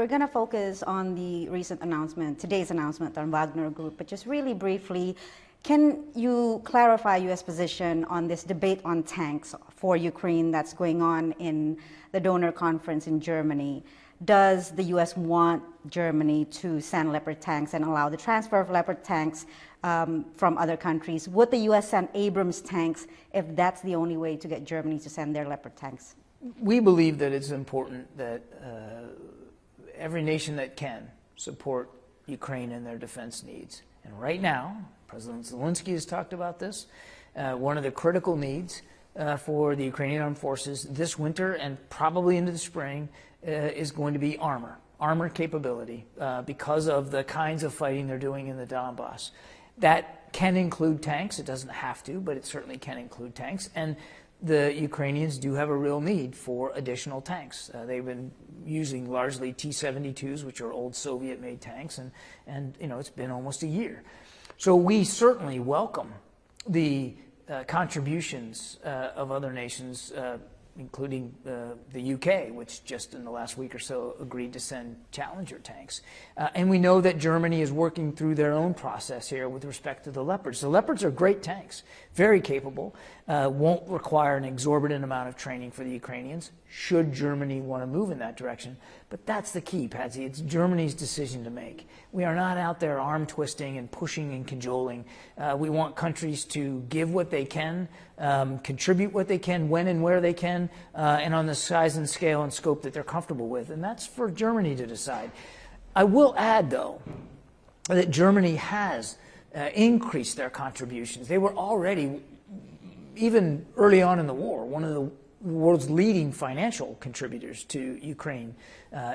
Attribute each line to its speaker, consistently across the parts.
Speaker 1: we're going to focus on the recent announcement, today's announcement on Wagner Group, but just really briefly, can you clarify U.S. position on this debate on tanks for Ukraine that's going on in the donor conference in Germany? Does the U.S. want Germany to send Leopard tanks and allow the transfer of Leopard tanks from other countries? Would the U.S. send Abrams tanks if that's the only way to get Germany to send their Leopard tanks?
Speaker 2: We believe that it's important that every nation that can support Ukraine in their defense needs. And right now, President Zelensky has talked about this. One of the critical needs for the Ukrainian armed forces this winter and probably into the spring is going to be armor capability because of the kinds of fighting they're doing in the Donbass. That can include tanks. It doesn't have to, but it certainly can include tanks. And the Ukrainians do have a real need for additional tanks. They've been using largely T-72s, which are old Soviet-made tanks, and you know, it's been almost a year. So we certainly welcome the contributions of other nations, including the UK, which just in the last week or so agreed to send Challenger tanks. And we know that Germany is working through their own process here with respect to the Leopards. The Leopards are great tanks, very capable, won't require an exorbitant amount of training for the Ukrainians, should Germany want to move in that direction. But that's the key, Patsy. It's Germany's decision to make. We are not out there arm twisting and pushing and cajoling. We want countries to give what they can, contribute what they can, when and where they can, and on the size and scale and scope that they're comfortable with. And that's for Germany to decide. I will add, though, that Germany has increased their contributions. They were already, even early on in the war, one of the world's leading financial contributors to Ukraine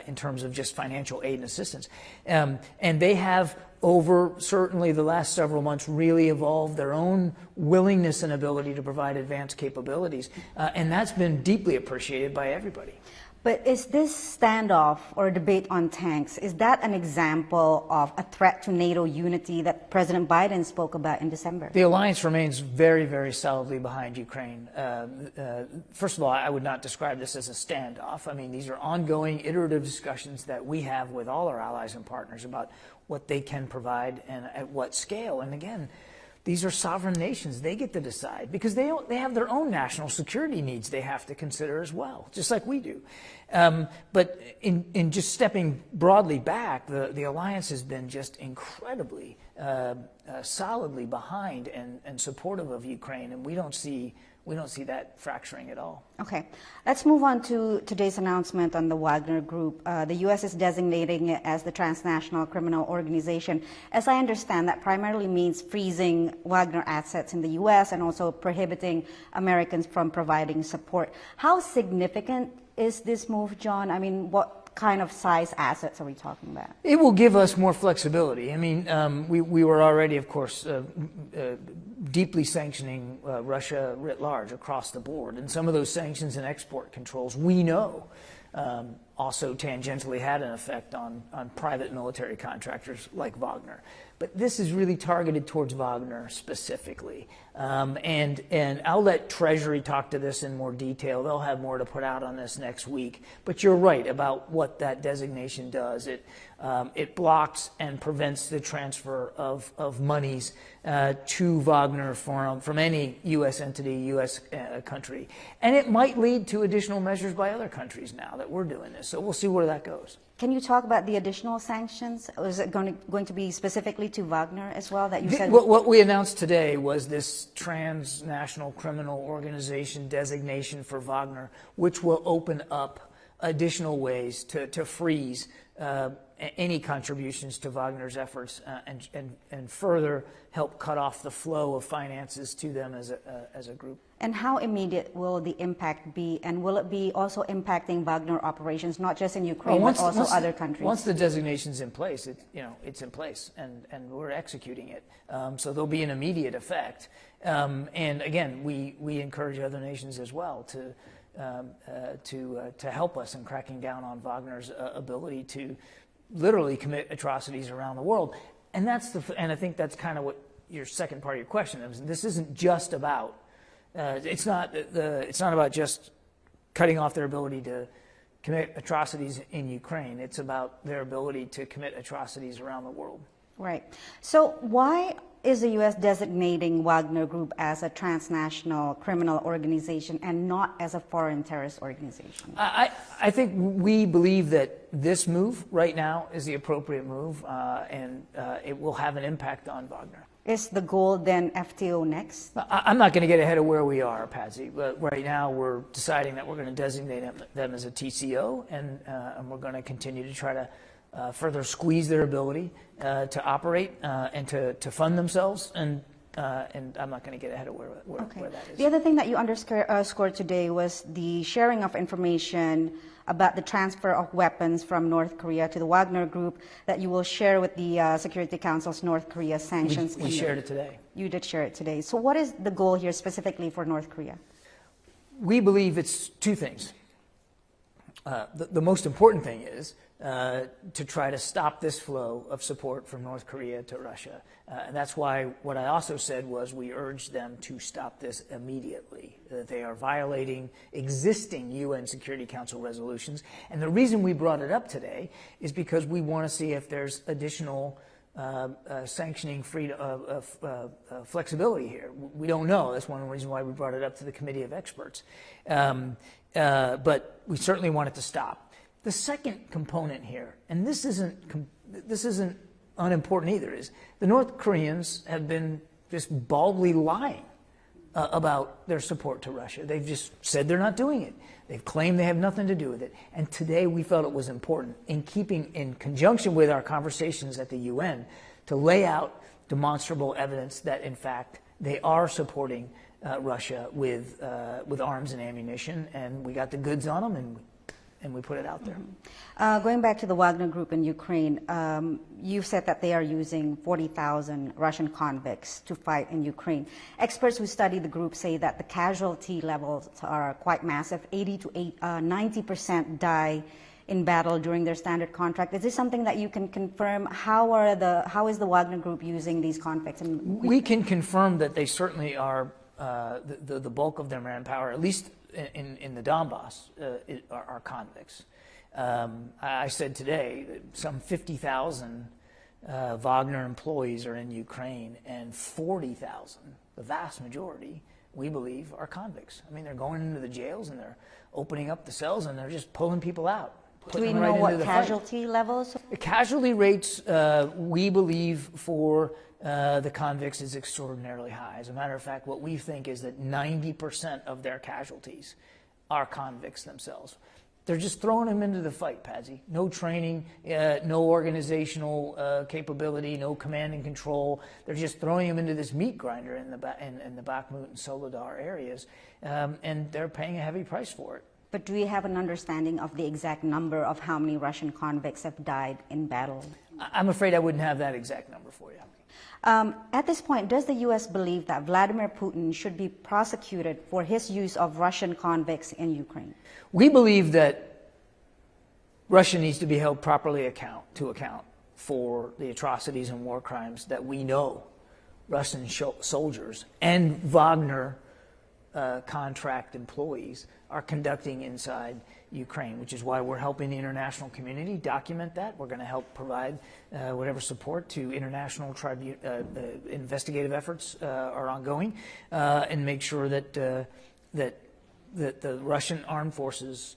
Speaker 2: in terms of just financial aid and assistance. And they have, over certainly the last several months, really evolved their own willingness and ability to provide advanced capabilities. And that's been deeply appreciated by everybody.
Speaker 1: But is this standoff or debate on tanks, is that an example of a threat to NATO unity that President Biden spoke about in December?
Speaker 2: The alliance remains very, very solidly behind Ukraine. First of all, I would not describe this as a standoff. I mean, these are ongoing, iterative discussions that we have with all our allies and partners about what they can provide and at what scale. And again, these are sovereign nations. They get to decide because they have their own national security needs they have to consider as well, just like we do. But in just stepping broadly back, the alliance has been just incredibly solidly behind and supportive of Ukraine, and we don't see that fracturing at all.
Speaker 1: Okay, let's move on to today's announcement on the Wagner Group. The U.S. is designating it as the transnational criminal organization. As I understand, that primarily means freezing Wagner assets in the U.S. and also prohibiting Americans from providing support. How significant is this move, John? I mean, what kind of size assets are we talking about?
Speaker 2: It will give us more flexibility. I mean, we were already, of course, deeply sanctioning Russia writ large across the board. And some of those sanctions and export controls, we know, also tangentially had an effect on private military contractors like Wagner. But this is really targeted towards Wagner specifically. And I'll let Treasury talk to this in more detail. They'll have more to put out on this next week. But you're right about what that designation does. It blocks and prevents the transfer of monies to Wagner from any U.S. entity, U.S. country. And it might lead to additional measures by other countries now that we're doing this. So we'll see where that goes.
Speaker 1: Can you talk about the additional sanctions? Or is it going to be specifically to Wagner as well? That you said.
Speaker 2: What we announced today was this transnational criminal organization designation for Wagner, which will open up additional ways to freeze any contributions to Wagner's efforts and further help cut off the flow of finances to them as a group.
Speaker 1: And how immediate will the impact be? And will it be also impacting Wagner operations, not just in Ukraine, but also other countries?
Speaker 2: Once the designation's in place, it's in place, and we're executing it. So there'll be an immediate effect. And again, we encourage other nations as well to help us in cracking down on Wagner's ability to literally commit atrocities around the world. And I think that's kind of what your second part of your question is. This isn't just about. It's not about just cutting off their ability to commit atrocities in Ukraine. It's about their ability to commit atrocities around the world.
Speaker 1: Right. So why is the U.S. designating Wagner Group as a transnational criminal organization and not as a foreign terrorist organization?
Speaker 2: I think we believe that this move right now is the appropriate move, and it will have an impact on Wagner.
Speaker 1: Is the goal then FTO next?
Speaker 2: I'm not going to get ahead of where we are, Patsy, but right now we're deciding that we're going to designate them as a TCO, and we're going to continue to try to further squeeze their ability to operate and to fund themselves, and I'm not going to get ahead of where that is.
Speaker 1: The other thing that you underscored today was the sharing of information about the transfer of weapons from North Korea to the Wagner Group that you will share with the Security Council's North Korea sanctions.
Speaker 2: We shared it today.
Speaker 1: You did share it today. So what is the goal here specifically for North Korea?
Speaker 2: We believe it's two things. The most important thing is to try to stop this flow of support from North Korea to Russia. And that's why what I also said was we urge them to stop this immediately, that they are violating existing UN Security Council resolutions. And the reason we brought it up today is because we want to see if there's additional sanctioning flexibility here. We don't know. That's one reason why we brought it up to the Committee of Experts. But we certainly want it to stop. The second component here, and this isn't unimportant either, is the North Koreans have been just baldly lying about their support to Russia. They've just said they're not doing it. They've claimed they have nothing to do with it. And today we felt it was important, in conjunction with our conversations at the UN, to lay out demonstrable evidence that, in fact, they are supporting Russia with arms and ammunition, and we got the goods on them, and we put it out there.
Speaker 1: Going back to the Wagner Group in Ukraine, you've said that they are using 40,000 Russian convicts to fight in Ukraine. Experts who study the group say that the casualty levels are quite massive. 80 to 90% die in battle during their standard contract. Is this something that you can confirm? How is the Wagner Group using these convicts?
Speaker 2: We can confirm that they certainly are the bulk of their manpower, at least in the Donbass, are convicts. I said today that some 50,000 Wagner employees are in Ukraine, and 40,000, the vast majority, we believe, are convicts. I mean, they're going into the jails and they're opening up the cells and they're just pulling people out.
Speaker 1: Do we know what casualty levels?
Speaker 2: The casualty rates, we believe, for the convicts is extraordinarily high. As a matter of fact, what we think is that 90% of their casualties are convicts themselves. They're just throwing them into the fight, Patsy. No training, no organizational capability, no command and control. They're just throwing them into this meat grinder in the Bakhmut and Soledar areas, and they're paying a heavy price for it.
Speaker 1: But do we have an understanding of the exact number of how many Russian convicts have died in battle?
Speaker 2: I'm afraid I wouldn't have that exact number for you.
Speaker 1: At this point, does the U.S. believe that Vladimir Putin should be prosecuted for his use of Russian convicts in Ukraine?
Speaker 2: We believe that Russia needs to be held properly to account for the atrocities and war crimes that we know Russian soldiers and Wagner contract employees are conducting inside Ukraine, which is why we're helping the international community document that. We're going to help provide whatever support to international investigative efforts are ongoing, and make sure that the Russian armed forces,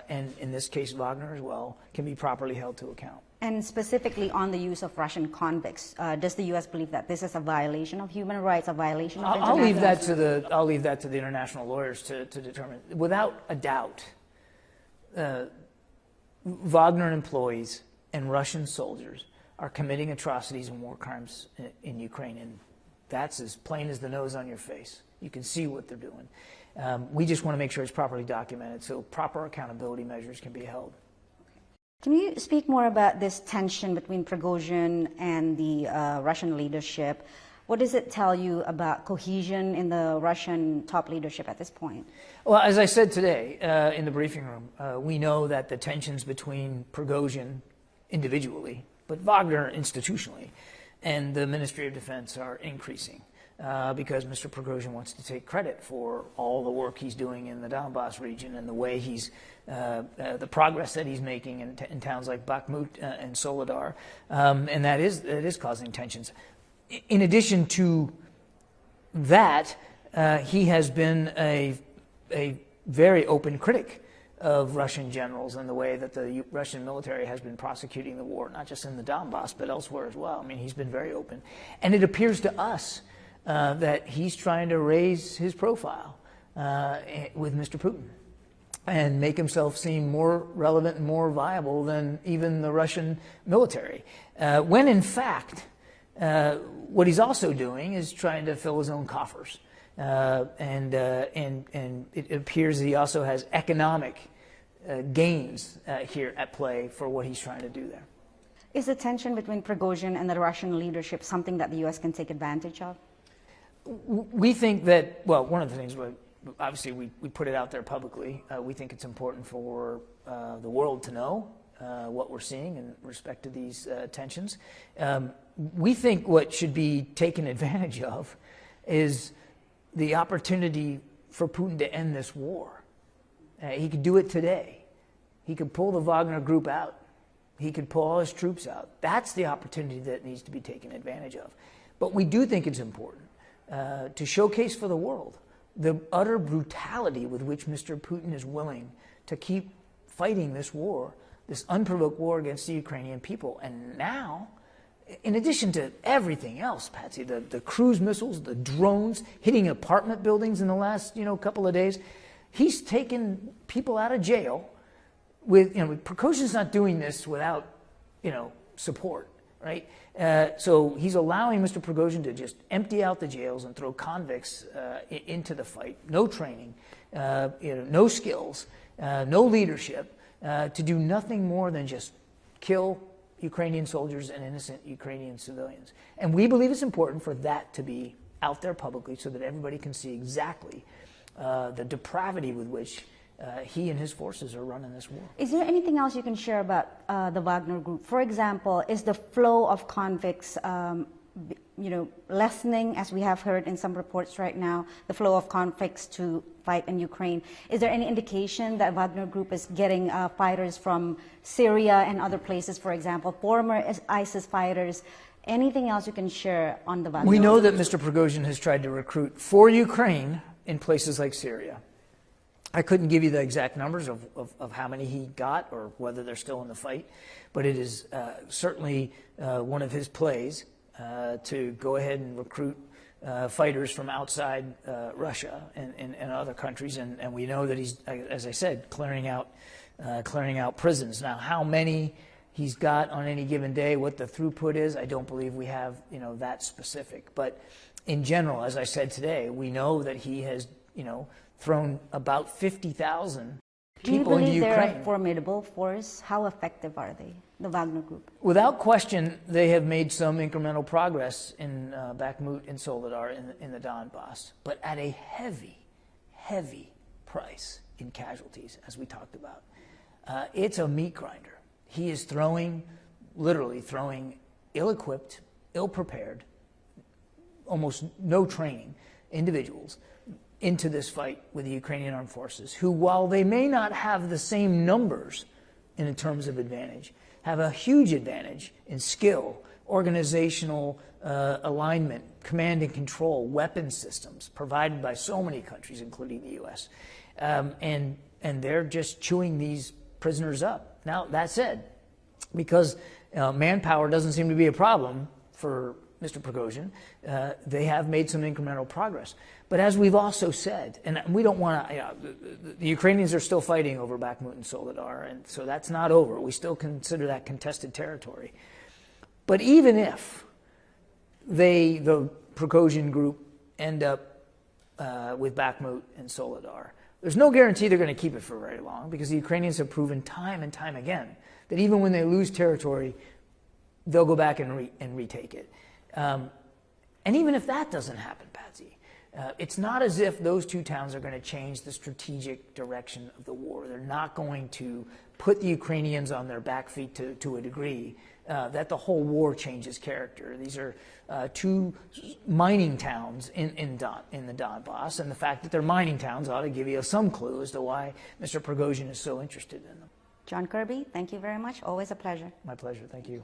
Speaker 2: and in this case Wagner as well, can be properly held to account.
Speaker 1: And specifically on the use of Russian convicts, does the U.S. believe that this is a violation of human rights, a violation of
Speaker 2: I'll leave that to the international lawyers to determine. Without a doubt, Wagner employees and Russian soldiers are committing atrocities and war crimes in Ukraine, and that's as plain as the nose on your face. You can see what they're doing. We just want to make sure it's properly documented so proper accountability measures can be held.
Speaker 1: Can you speak more about this tension between Prigozhin and the Russian leadership? What does it tell you about cohesion in the Russian top leadership at this point?
Speaker 2: Well, as I said today in the briefing room, we know that the tensions between Prigozhin individually, but Wagner institutionally, and the Ministry of Defense are increasing. because Mr. Prigozhin wants to take credit for all the work he's doing in the Donbass region and the way he's, the progress that he's making in towns like Bakhmut and Soledar, and it is causing tensions. In addition to that, he has been a very open critic of Russian generals and the way that the Russian military has been prosecuting the war, not just in the Donbass, but elsewhere as well. I mean, he's been very open. And it appears to us that he's trying to raise his profile with Mr. Putin and make himself seem more relevant and more viable than even the Russian military. When in fact, what he's also doing is trying to fill his own coffers. And it appears that he also has economic gains here at play for what he's trying to do there.
Speaker 1: Is the tension between Prigozhin and the Russian leadership something that the U.S. can take advantage of?
Speaker 2: We think that, well, one of the things, obviously we put it out there publicly. We think it's important for the world to know what we're seeing in respect to these tensions. We think what should be taken advantage of is the opportunity for Putin to end this war. He could do it today. He could pull the Wagner Group out. He could pull all his troops out. That's the opportunity that needs to be taken advantage of. But we do think it's important to showcase for the world the utter brutality with which Mr. Putin is willing to keep fighting this war, this unprovoked war against the Ukrainian people. And now, in addition to everything else, Patsy, the cruise missiles, the drones hitting apartment buildings in the last couple of days, he's taken people out of jail with, Prigozhin's not doing this without, support, right? So he's allowing Mr. Prigozhin to just empty out the jails and throw convicts into the fight. No training, no skills, no leadership, to do nothing more than just kill Ukrainian soldiers and innocent Ukrainian civilians. And we believe it's important for that to be out there publicly so that everybody can see exactly the depravity with which he and his forces are running this war.
Speaker 1: Is there anything else you can share about the Wagner Group? For example, is the flow of convicts lessening, as we have heard in some reports right now, the flow of convicts to fight in Ukraine? Is there any indication that Wagner Group is getting fighters from Syria and other places, for example, former ISIS fighters? Anything else you can share on the Wagner Group?
Speaker 2: We know that Mr. Prigozhin has tried to recruit for Ukraine in places like Syria. I couldn't give you the exact numbers of how many he got or whether they're still in the fight, but it is certainly one of his plays to go ahead and recruit fighters from outside Russia and other countries, and we know that he's, as I said, clearing out prisons. Now, how many he's got on any given day, what the throughput is, I don't believe we have that specific. But in general, as I said today, we know that he has thrown about 50,000 people into Ukraine.
Speaker 1: Do you believe they're a formidable force? How effective are they, the Wagner Group?
Speaker 2: Without question, they have made some incremental progress in Bakhmut and Soledar in the Donbass, but at a heavy, heavy price in casualties, as we talked about. It's a meat grinder. He is literally throwing ill-equipped, ill-prepared, almost no training individuals into this fight with the Ukrainian armed forces, who, while they may not have the same numbers in terms of advantage, have a huge advantage in skill, organizational alignment, command and control, weapon systems provided by so many countries, including the U.S. And they're just chewing these prisoners up. Now, that said, because manpower doesn't seem to be a problem for Mr. Prigozhin, they have made some incremental progress. But as we've also said, and we don't want to, the Ukrainians are still fighting over Bakhmut and Soledar, and so that's not over. We still consider that contested territory. But even if the Prigozhin group end up with Bakhmut and Soledar, there's no guarantee they're going to keep it for very long, because the Ukrainians have proven time and time again that even when they lose territory, they'll go back and retake it. And even if that doesn't happen, Patsy, It's not as if those two towns are going to change the strategic direction of the war. They're not going to put the Ukrainians on their back feet to a degree that the whole war changes character. These are two mining towns in the Donbass, and the fact that they're mining towns ought to give you some clue as to why Mr. Prigozhin is so interested in them.
Speaker 1: John Kirby, thank you very much. Always a pleasure.
Speaker 2: My pleasure. Thank you.